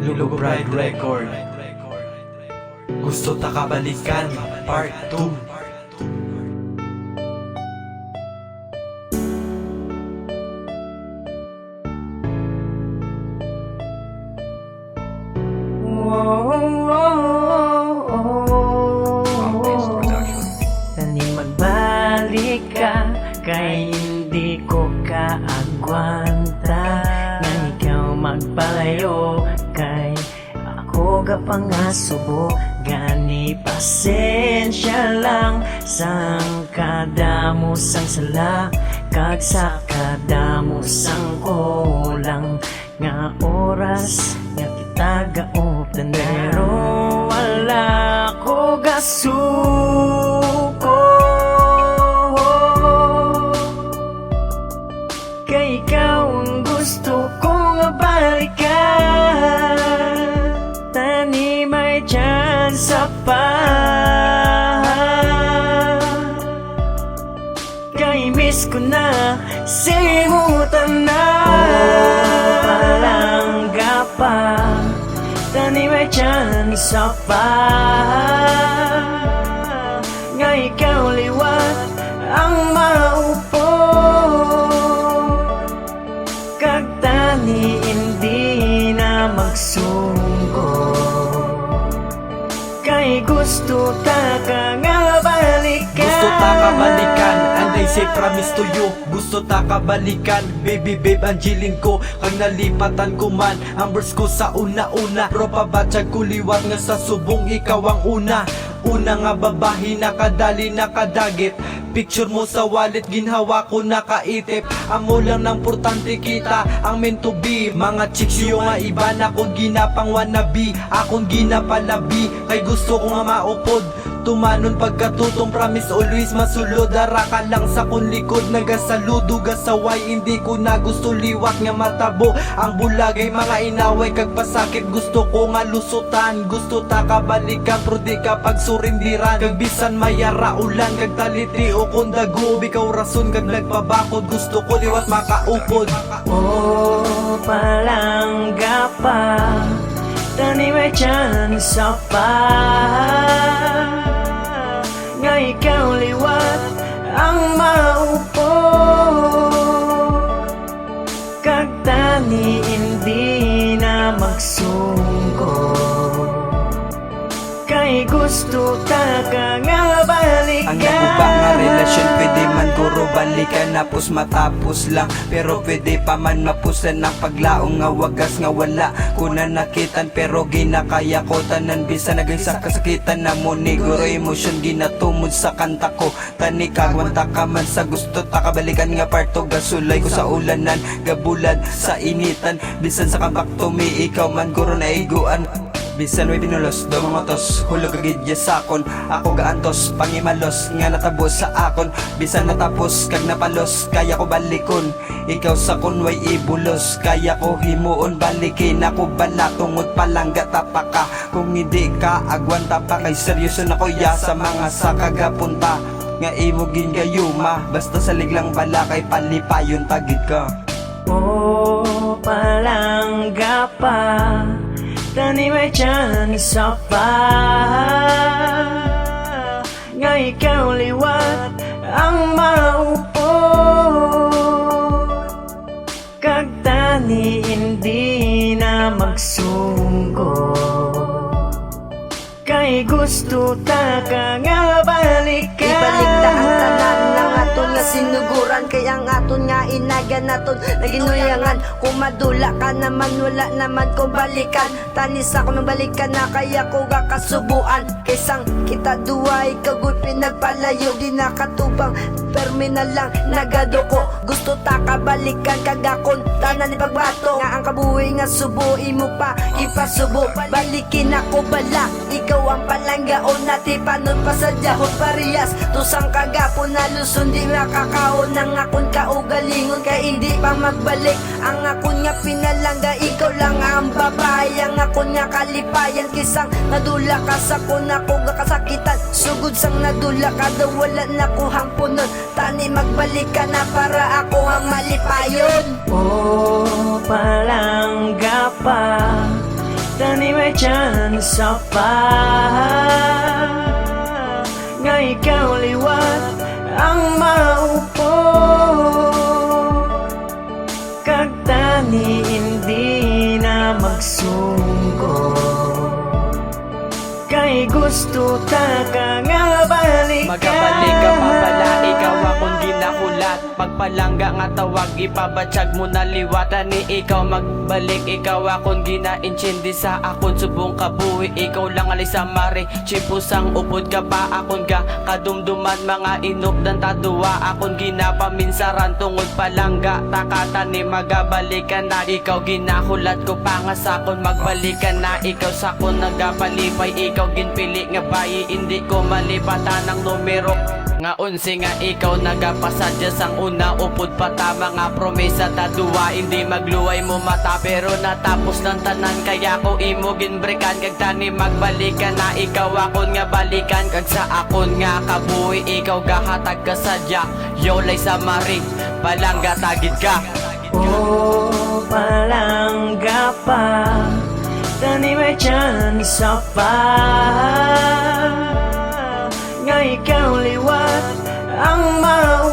Lugo Pride Record. Gusto ta kabalikan, Part 2. Tani magbalik ka, kay hindi ko kaagwanta. Nga ikaw magpalayo, kay ako gapangasubo. Gani pasensya lang, sang kadamusang sala, kag sa kadamusang kulang. Nga oras, nga kita gauptan, pero wala ko gasuko. Kay ikaw ang gusto kong balikan. Tani may chance pa. Kay miss ko na, simutan na. Palangga pa, tani may chance pa. Nga ikaw liwat ang maupo, kag tani hindi na magsungko. Kay gusto ta ka nga balikan. Gusto ta kabalikan, and I say promise to you. Gusto ta kabalikan, baby babe ang jilin ko. Kag nalipatan ko man ang verse ko sa una-una. Pero pabatsag ko liwat nga sa subong ikaw ang una. Una nga babahi, nakadali, nakadagit. Picture mo sa wallet, ginhawa ko nakaitip. Amo lang ng portante kita, ang meant to be. Mga chicks yung nga iba na kung ginapang wannabe. Akong ginapalabi, kay gusto ko nga maupod. Tumanon pagkatutong, promise always masulod. Dara ka lang sa kun likod, nagasaludo gasaway. Hindi ko na gusto liwat nga matabo. Ang bulagay mga inaway, kag pasakit gusto ko nga lusutan. Gusto ta kabalikan, pero di ka pagsurindiran. Kag bisan mayara ulan, kag taliti o kung dago. Ikaw rason kag nagpabakod, gusto ko liwat makaupod. Oh, palangga pa, tani may chance pa. Nga ikaw liwat ang maupo, kag tani hindi na magsungko. Kay gusto ta ka nga balikan. Ang nagubang nga relasyon pwede man guro balikan, napos matapos lang, pero pwede pa man mapusan ng paglaong nga wagas nga wala ko na nakitan. Pero ginakaya ko tanan bisan naging sa kasakitan na mo ni guro emotion ginatumod sa kanta ko. Tani kagwanta ka man sa gusto ta kabalikan nga parto gasulay ko sa ulanan, gabulad sa initan. Bisan sa kabak to me, ikaw man guro na iguan. Bisan may pinulos, do mga tos, hulog agidya sakon. Ako gaantos, pangimalos, nga natabos sa akon. Bisan natapos, kag napalos, kaya ko balikon. Ikaw sa kunway ibulos, kaya ko himuon balikin. Ako bala, tungod palangga tapaka. Kung hindi ka, agwanta pa. Kay seryoso na ko ya sa mga sakagapunta. Nga imugin gayuma, basta sa liglang bala. Kay palipayon tagid ka. Oh, palangga pa, tani may chance pa. Nga ikaw liwat ang maupo, kag tani hindi na magsungko. Kay gusto ta ka nga balikan. Ibalik ta ang tanan ng aton nga sinuguran. Kay ang aton nga inagan naton naginuyangan. Kung madula ka naman, wala naman kong balikan. Tanis ako nang balikan na kaya ko kakasubuan. Kaysang kita duway kagoy pinagpalayo. Di nakatubang terminal lang nagadoko. Gusto ta kabalikan kagakon tanan ni pagbato. Nga ang kabuhi nga subo imo pa ipasubo. Balikin ako bala, ikaw ang palanggaon. Nati panon pa sa jahon parehas. Tusang kagapon na luson di makakaon. Ang akon kaugalingon kay hindi pa magbalik. Ang akon nga pinalangga, ikaw lang ang babae. Ang akon nga kalipayan, kisang nadula ka sa kun ako kasakitan. Sugod sang nadula ka daw wala na ko hampunon. Tani magbalik ka na para ako ang malipayon. Oh, palangga pa, may tsansa pa nga ikaw liwat ang maupo kag tani hindi na magsungko kay gusto ta ka nga balikan. Magkabalik ka pa bala, ikaw akong ginahulat. Pagpalangga nga tawag, ipabatsyag mo na liwatan ni ikaw magbalik. Ikaw akong ginainchindi sa akong subong kabuhi. Ikaw lang alay sa mare, chimpusang upod ka pa akong ga kadumduman mga inukdan tadua. Akong ginapaminsaran tungod palangga takatan ni magabalikan na. Ikaw ginahulat ko pa nga sa akong magbalikan na. Ikaw sa akong nagapalipay, ikaw ginpili nga bayi. Hindi ko malipatan ang numero nga unsi nga ikaw nagapasadya sang una upod pa ta mga promesa tadua. Hindi magluway mo mata pero natapos ng tanan kaya ko imo ginbrekan kag tani magbalikan na. Ikaw akon nga balikan kag sa akon nga kabuhi ikaw gahatag ka sadya yolay sa maring palangga tagid ka. Oh, palangga pa tani may tsansa pa nga ikaw liwat ang mau